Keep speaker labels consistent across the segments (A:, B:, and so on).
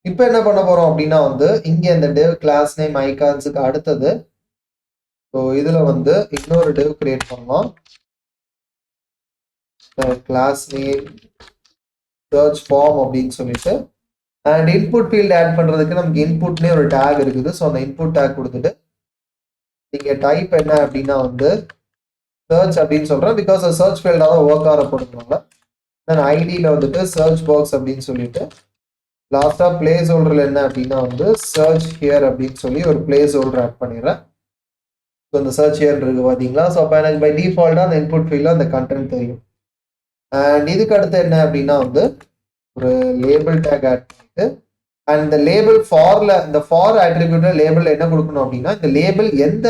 A: இப்போ என்ன பண்ண போறோம் அப்படின்னா வந்து இங்க இந்த div கிளாஸ் நேம் ஐகான்ஸுக்கு அடுத்தது ஸோ இதுல வந்து இன்னொரு div கிரியேட் பண்ணலாம். கிளாஸ் நேம் சர்ச் ஃபார்ம் அப்படின்னு சொல்லிட்டு அண்ட் இன்புட் ஃபீல்ட் ஆட் பண்றதுக்கு நமக்கு இன்புட்லேயே ஒரு டேக் இருக்குது. ஸோ அந்த இன்புட் டேக் கொடுத்துட்டு நீங்க டைப் என்ன அப்படின்னா வந்து சர்ச் அப்படின்னு சொல்றேன். பிகாஸ் சர்ச் ஃபீல்டாக தான் ஒர்க் ஆகிற போடுறதுனால தென் ஐடியில் வந்துட்டு சர்ச் பாக்ஸ் அப்படின்னு சொல்லிட்டு லாஸ்டா பிளேஸ் ஹோல்டர்ல என்ன அப்படின்னா வந்து சர்ச் ஹியர் அப்படின்னு சொல்லி ஒரு பிளேஸ் ஹோல்டர் ஆட் பண்ணிடுறேன். ஸோ இந்த சர்ச் ஹியர் இருக்கு பார்த்தீங்களா. ஸோ அப்போ எனக்கு பை டிஃபால்ட்டாக அந்த இன்புட் ஃபீல்டில் அந்த கண்டென்ட் தெரியும். அண்ட் இதுக்கு அடுத்து என்ன அப்படின்னா வந்து ஒரு லேபிள் டேக் ஆட் பண்ணிட்டு அண்ட் இந்த லேபிள் ஃபார்ல இந்த ஃபார் ஆட்ரிபியூட்ல லேபிள் என்ன கொடுக்கணும் அப்படின்னா இந்த லேபிள் எந்த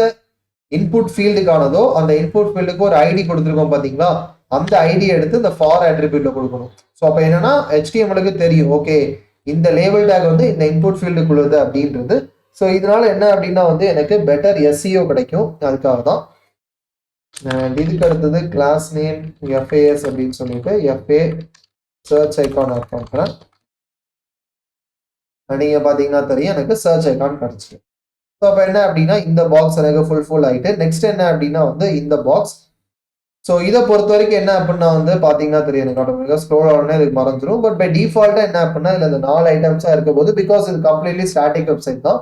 A: இன்புட் ஃபீல்டுக்கானதோ அந்த இன்புட் ஃபீல்டுக்கு ஒரு ஐடி கொடுத்துருக்கோம் பார்த்தீங்களா, அந்த ஐடி எடுத்து இந்த ஃபார் ஆட்ரிபியூட்ல கொடுக்கணும். ஸோ அப்போ என்னன்னா HTML-க்கு தெரியும் ஓகே இந்த லேபிள் டேக் வந்து இந்த இன்புட் ஃபீல்டுக்குள்ளது அப்படின்றது. ஸோ இதனால என்ன அப்படின்னா வந்து எனக்கு பெட்டர் SEO கிடைக்கும். அதுக்காக தான். அண்ட் இதுக்கு அடுத்தது கிளாஸ் நேம் FAS அப்படின்னு சொல்லிட்டு FA சர்ச் ஐக்கான் ஆட் பண்ணுறேன். நீங்க பார்த்தீங்கன்னா தெரியும் எனக்கு சர்ச் ஐக்கான் கிடைச்சிருக்கு. ஸோ அப்போ என்ன அப்படின்னா இந்த பாக்ஸ் எனக்கு ஃபுல் ஆகிட்டு நெக்ஸ்ட் என்ன அப்படின்னா வந்து இந்த பாக்ஸ். ஸோ இதை பொறுத்த வரைக்கும் என்ன அப்படின்னா வந்து பார்த்தீங்கன்னா தெரியும் எனக்கு ஆட்டோமேட்டிக்காக ஸ்க்ரோல் ஆகணும்னா இதுக்கு மறந்துடும். பட் பை டிஃபால்ட்டாக என்ன அப்படின்னா இதில் இந்த 4 ஐட்டம்ஸாக இருக்கும் போது பிகாஸ் இது கம்ப்ளீட்லி ஸ்டாட்டிக் வெப்சைட் தான்.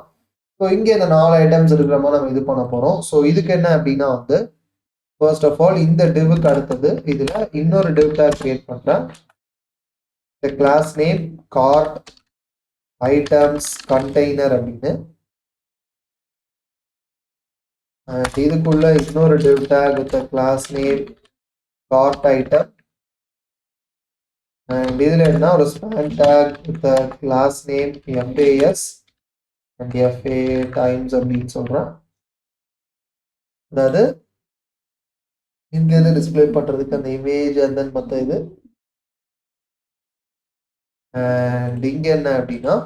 A: ஸோ இங்கே இந்த 4 ஐட்டம்ஸ் இருக்கிற மாதிரி நம்ம இது பண்ண போகிறோம். ஸோ இதுக்கு என்ன அப்படின்னா வந்து ஃபர்ஸ்ட் ஆஃப் ஆல் இந்த டிவ்வுக்கு அடுத்தது இதில் இன்னொரு டிவ் டேக் கிரியேட் பண்ணுறேன். இந்த class name card items container அப்படின்னு இதுக்குள்ள இன்னொரு div tag with the class name cart item and இதுல என்ன ஒரு span tag with the class name FAS and FA times அப்படின்னு சொல்றேன். அதாவது இங்க இருந்து டிஸ்பிளே பண்றதுக்கு அந்த இமேஜ் and then மத்த இது and இங்க என்ன அப்படின்னா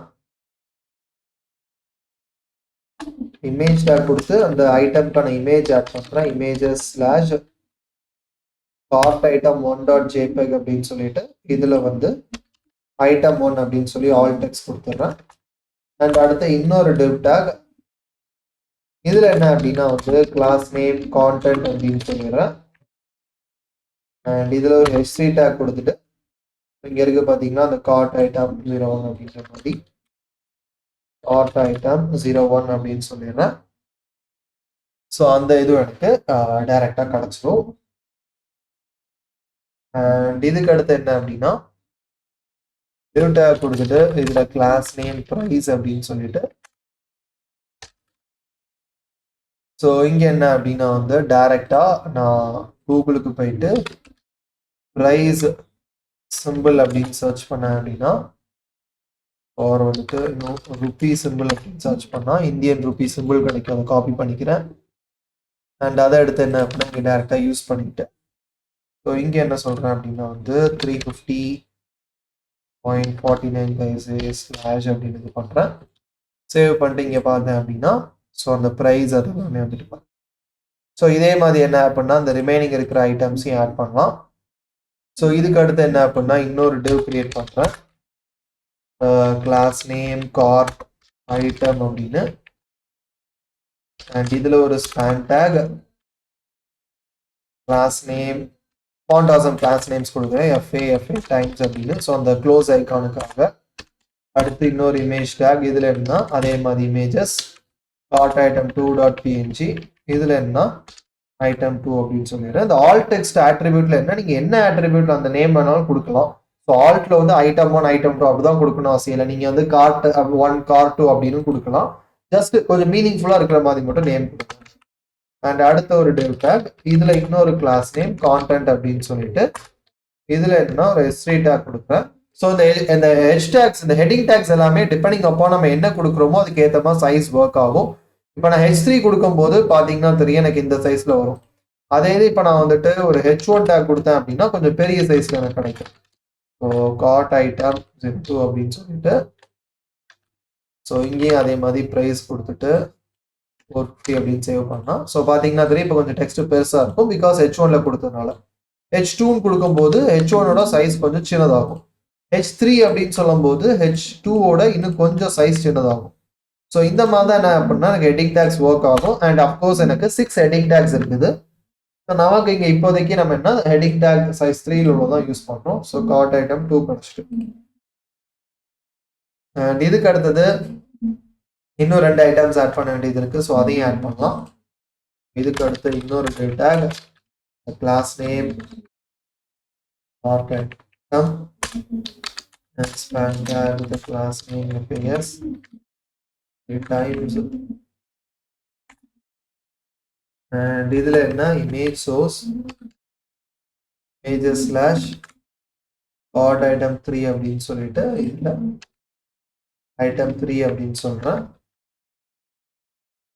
A: இமேஜ் டேக் கொடுத்து அந்த ஐட்டம்க்கான இமேஜ் ஆட் பண்ணுறேன். Images slash card item 1.jpg அப்படின்னு சொல்லிட்டு இதில் வந்து ஐட்டம் 1 அப்படின்னு சொல்லி ஆல் டெக்ஸ்ட் கொடுத்துட்றேன். அண்ட் அடுத்து இன்னொரு டிவ் டேக் இதில் என்ன அப்படின்னா வந்து கிளாஸ் நேம் கான்டென்ட் அப்படின்னு சொல்லிடுறேன். அண்ட் இதில் ஒரு ஹிஸ்ட்ரி டேக் கொடுத்துட்டு இங்கே இருக்கு பார்த்தீங்கன்னா அந்த கார்ட் ஐட்டம் 01 அப்படின்ற மாதிரி கார்ட் ஐட்டம் 01 அப்படின்னு சொல்லிடுறேன். ஸோ அந்த இது எனக்கு டைரக்டாக கிடச்சிடும். அண்ட் இதுக்கு அடுத்து என்ன அப்படின்னா div tag கொடுத்துட்டு இதில் கிளாஸ் நேம் ப்ரைஸ் அப்படின்னு சொல்லிட்டு ஸோ இங்கே என்ன அப்படின்னா வந்து டைரக்டாக நான் கூகுளுக்கு போயிட்டு ப்ரைஸ் சிம்பிள் அப்படின்னு சர்ச் பண்ணேன் அப்படின்னா और வந்துட்டு இன்னும் ருபி சிம்பிள் அப்படின்னு சர்ச் பண்ணால் இந்தியன் ருபி சிம்பிள் கிடைக்கும். அதை காப்பி பண்ணிக்கிறேன். அண்ட் அதை எடுத்து என்ன அப்படின்னா இங்கே டேரெக்டாக யூஸ் பண்ணிக்கிட்டேன். ஸோ இங்கே என்ன சொல்கிறேன் அப்படின்னா வந்து 350.49 ஸ்லாஷ் அப்படின்னு இது பண்ணுறேன். சேவ் பண்ணிட்டு இங்கே பார்த்தேன் அப்படின்னா ஸோ அந்த ப்ரைஸ் அது எல்லாமே வந்துட்டு பாருங்க. ஸோ இதே மாதிரி என்ன அப்படின்னா அந்த ரிமைனிங் இருக்கிற ஐட்டம்ஸையும் ஆட் பண்ணலாம். ஸோ இதுக்கு அடுத்து என்ன அப்படின்னா இன்னொரு div கிரியேட் பண்ணுறேன். கிளாஸ் நேம் கார்ட் ஐட்டம் அப்படின்னு அண்ட் இதில் ஒரு span tag class name font awesome class names கொடுக்குறேன் FA டைம்ஸ் அப்படின்னு. ஸோ அந்த க்ளோஸ் ஐக்கானுக்காக அடுத்து இன்னொரு இமேஜ் டேக் இதில் என்ன அதே மாதிரி இமேஜஸ் கார்ட் ஐட்டம் 2.png இதில் என்ன ஐட்டம் 2 அப்படின்னு சொல்லிடுறேன். இந்த ஆல் டெக்ஸ்ட் ஆட்ரிபியூட்ல என்ன நீங்கள் என்ன ஆட்ரிபியூட்ல அந்த நேம் வேணாலும் கொடுக்கலாம். ஸோ ஆல்ட்ல வந்து ஐட்டம் 1 ஐட்டம் 2 அப்படிதான் கொடுக்கணும் அவசியம் இல்லை. நீங்கள் வந்து கார்ட் 1 கார்ட் 2 அப்படின்னு கொடுக்கலாம். ஜஸ்ட் கொஞ்சம் மீனிங்ஃபுல்லாக இருக்கிற மாதிரி மட்டும் நேம் கொடுக்கணும். அண்ட் அடுத்த ஒரு div tag இதில் இன்னொரு கிளாஸ் நேம் கான்டென்ட் அப்படின்னு சொல்லிட்டு இதில் என்ன ஒரு ஹிஸ்ட்ரி டேக் கொடுக்குறேன். ஸோ இந்த ஹெச் டேக்ஸ் இந்த ஹெட்டிங் டேக்ஸ் எல்லாமே டிபெண்டிங் அப்போ நம்ம என்ன கொடுக்குறோமோ அதுக்கு ஏற்ற மாதிரி சைஸ் ஒர்க் ஆகும். இப்போ நான் H3 கொடுக்கும்போது பார்த்தீங்கன்னா தெரியும் எனக்கு இந்த சைஸில் வரும். அதே இது இப்போ நான் வந்துட்டு ஒரு H1 டேக் கொடுத்தேன் அப்படின்னா கொஞ்சம் பெரிய சைஸில் எனக்கு கிடைக்கும். ஸோ கார்ட் ஐட்டம் 02 அப்படின்னு சொல்லிட்டு ஸோ இங்கேயும் அதே மாதிரி ப்ரைஸ் கொடுத்துட்டு 450 அப்படின்னு சேவ் பண்ணலாம். ஸோ பார்த்தீங்கன்னா தெரியும் இப்போ கொஞ்சம் டெக்ஸ்ட் பெருசாக இருக்கும் பிகாஸ் H1ல கொடுத்ததுனால. H2 கொடுக்கும்போது H1ஓட சைஸ் கொஞ்சம் சின்னதாகும். H3 அப்படின்னு சொல்லும்போது H2 ஓட இன்னும் கொஞ்சம் சைஸ் சின்னதாகும். ஸோ இந்த மாதிரி தான் என்ன அப்படின்னா எனக்கு ஹெட்டிங் டேக்ஸ் ஒர்க் ஆகும். அண்ட் அஃப்கோர்ஸ் எனக்கு 6 ஹெட்டிங் டேக்ஸ் இருக்குது. நமக்கு இங்க இப்போதைக்கு நம்ம என்ன ஹெட்டிங் டேக் சைஸ் 3 உள்ளதான் யூஸ் பண்றோம். ஸோ கார்ட் ஐட்டம் 2 கிடைச்சிட்டு. அண்ட் இதுக்கு அடுத்தது இன்னும் 2 ஐட்டம்ஸ் ஆட் பண்ண வேண்டியது இருக்கு. ஸோ அதையும் ஆட் பண்ணலாம். இதுக்கு அடுத்து இன்னொரு tag class name card item and span tag with the class name FAS 3 times. And இதுல என்ன image source images slash card item 3 அப்படின்னு சொல்லிட்டு இதுல item 3 அப்படின்னு சொல்றேன்.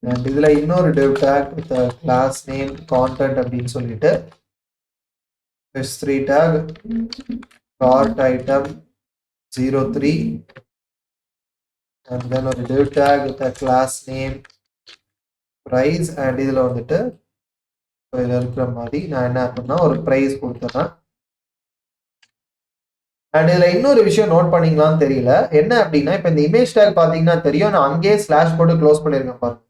A: and இதுல இன்னொரு div tag with the class name content அப்படின்னு சொல்லிட்டு h3 tag cart item 03 and then ஒரு div tag with the class name price and இதுல வந்துட்டு இதுல இருக்கிற மாதிரி நான் என்ன பண்ணா ஒரு பிரைஸ் கொடுத்துறேன். அண்ட் இதுல இன்னொரு விஷயம் நோட் பண்ணீங்களான்னு தெரியல. என்ன அப்படின்னா இப்ப இந்த இமேஜ் டேக் பாத்தீங்கன்னா தெரியும், நான் அங்கேயே ஸ்லாஷ் போட்டு க்ளோஸ் பண்ணிருக்கேன் பாருங்க.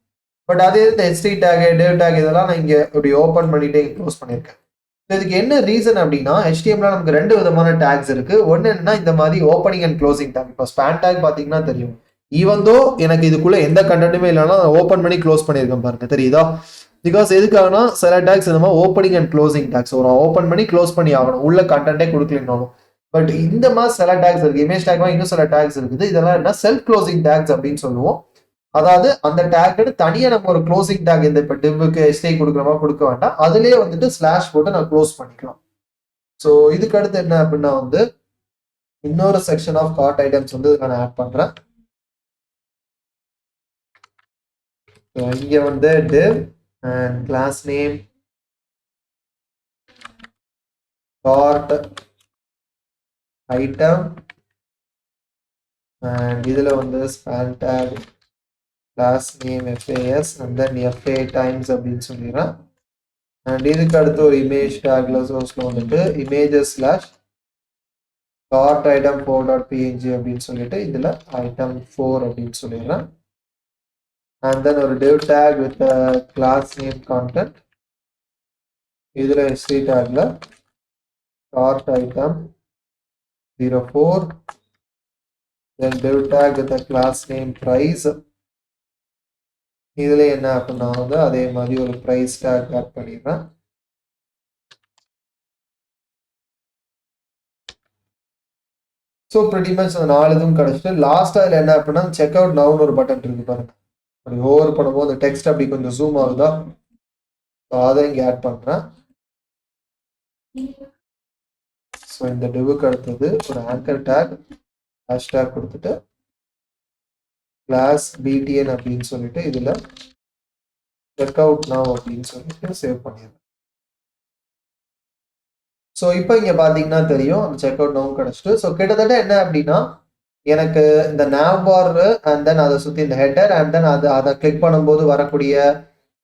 A: பட் அதே இந்த HT டேக் div tag இதெல்லாம் நான் இங்க இப்படி ஓபன் பண்ணிட்டு க்ளோஸ் பண்ணிருக்கேன். இதுக்கு என்ன ரீசன் அப்படின்னா HTML நமக்கு 2 விதமான டேக்ஸ் இருக்கு. ஒன்னு என்னன்னா இந்த மாதிரி ஓப்பனிங் அண்ட் க்ளோசிங் டேக். இப்போ ஸ்பேன் டேக் பாத்தீங்கன்னா தெரியும், ஈவன் தோ எனக்கு இதுக்குள்ள எந்த கண்டென்ட்டுமே இல்லைன்னா ஓப்பன் பண்ணி க்ளோஸ் பண்ணியிருக்கேன் பாருங்க, தெரியுதா? பிகாஸ் எதுக்காகனா சில டேக்ஸ் இந்த மாதிரி ஓப்பனிங் அண்ட் க்ளோசிங் டேக்ஸ் ஒரு ஓப்பன் பண்ணி க்ளோஸ் பண்ணி ஆகணும், உள்ள கண்டென்ட்டே கொடுக்கலனாலும். பட் இந்த மாதிரி சில டேக்ஸ் இருக்கு, இமேஜ் டேக் இன்னும் சில டேக்ஸ் இருக்குது. இதெல்லாம் என்ன செல்ஃப் க்ளோசிங் டேக்ஸ் அப்படின்னு சொல்லுவோம். அதாவது அந்த டேக் தனியா நம்ம ஒரு க்ளோசிங் டேக் இந்த இப்போ டிவ்வுக்கு HT கொடுக்குறமா கொடுக்க வேண்டாம், அதுலயே வந்துட்டு ஸ்லாஷ் போட்டு நான் க்ளோஸ் பண்ணிக்கலாம். ஸோ இதுக்கு அடுத்து என்ன அப்படின்னா வந்து இன்னொரு செக்ஷன் ஆஃப் கார்ட் ஐட்டம்ஸ் வந்து நான் ஆட் பண்றேன். இங்க வந்து div and class name cart item and இதுல வந்து span tag class name FAS and then FA times அப்படின்னு சொல்லிடுறேன். and இதுக்கு அடுத்து ஒரு image tagல sourceல வந்துட்டு images slash cart item 4.png அப்படின்னு சொல்லிட்டு இதுல item 4 அப்படின்னு சொல்லிடுறேன். and then ஒரு div tag with the class name content இதுல HT tagல cart item 04 then div tag with the class name price இதுல என்ன அப்படின்னா வந்து அதே மாதிரி ஒரு price tag ஆட் பண்ணிடுறேன். ஸோ pretty much அந்த 4 இதுவும் கிடைச்சிட்டு லாஸ்டா இதுல என்ன அப்படின்னா செக் அவுட் நவுன்னு ஒரு பட்டன் இருக்கு பாருங்க, அப்படி ஓவர் பண்ணும்போது அந்த டெக்ஸ்ட் அப்படி கொஞ்சம் ஜூம் ஆகுதா, அதை இங்க ஆட் பண்றேன். ஸோ இந்த டிவுக்கு அடுத்தது ஒரு ஆங்கர் டேக் ஹேஷ்டேக் கொடுத்துட்டு கிளாஸ் BTN அப்படின்னு சொல்லிட்டு இதுல செக் அவுட் நவ் அப்படின்னு சொல்லிட்டு சேவ் பண்ணிடுறேன். ஸோ இப்போ இங்க பாத்தீங்கன்னா தெரியும் அந்த செக் அவுட் நவ் கிடைச்சிட்டு. ஸோ கிட்டத்தட்ட என்ன அப்படின்னா எனக்கு இந்த nav பார் அண்ட் தென் அதை சுற்றி இந்த ஹெட்டர் அண்ட் தென் அதை கிளிக் பண்ணும்போது வரக்கூடிய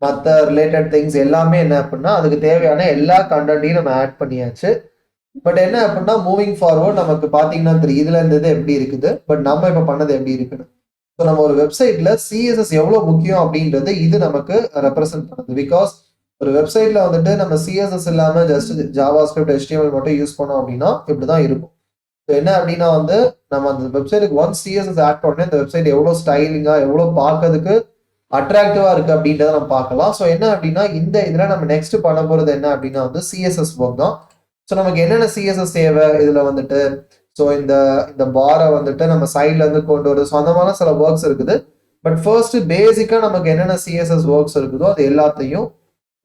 A: மற்ற ரிலேட்டட் திங்ஸ் எல்லாமே என்ன அப்படின்னா அதுக்கு தேவையான எல்லா கண்டென்ட்டையும் நம்ம ஆட் பண்ணியாச்சு. பட் என்ன அப்படின்னா மூவிங் ஃபார்வர்ட் நமக்கு பார்த்தீங்கன்னா தெரியும் இதுல இருந்தது எப்படி இருக்குது, பட் நம்ம இப்போ பண்ணது எப்படி இருக்குன்னு. ஸோ நம்ம ஒரு வெப்சைட்ல CSS எவ்வளோ முக்கியம் அப்படின்றது இது நமக்கு ரெப்ரசென்ட் பண்ணுது. பிகாஸ் ஒரு வெப்சைட்ல வந்துட்டு நம்ம CSS இல்லாமல் ஜஸ்ட் JavaScript HTML மட்டும் யூஸ் பண்ணோம் அப்படின்னா இப்படிதான் இருக்கும். என்ன அப்படின்னா வந்து நம்ம அந்த வெப்சைட்டுக்கு ஒன்ஸ் CSS ஆட் பண்ணி அந்த வெப்சைட் எவ்வளோ ஸ்டைலிங்கா எவ்வளோ பார்க்கறதுக்கு அட்ராக்டிவா இருக்கு அப்படின்றத நம்ம பார்க்கலாம். ஸோ என்ன அப்படின்னா இந்த இதில் நம்ம நெக்ஸ்ட் பண்ண போறது என்ன அப்படின்னா வந்து CSS ஒர்க் தான். ஸோ நமக்கு என்னென்ன CSS தேவை இதுல வந்துட்டு ஸோ இந்த பாரை வந்துட்டு நம்ம சைட்ல இருந்து கொண்டு வருது. ஸோ அந்த மாதிரி சில ஒர்க்ஸ் இருக்குது. பட் ஃபர்ஸ்ட் பேசிக்கா நமக்கு என்னென்ன CSS ஒர்க்ஸ் இருக்குதோ அது எல்லாத்தையும்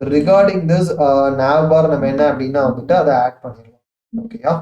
A: ரிகார்டிங் திஸ் nav பார் நம்ம என்ன அப்படின்னா வந்துட்டு அதை ஆட் பண்ணிடலாம். ஓகேயா?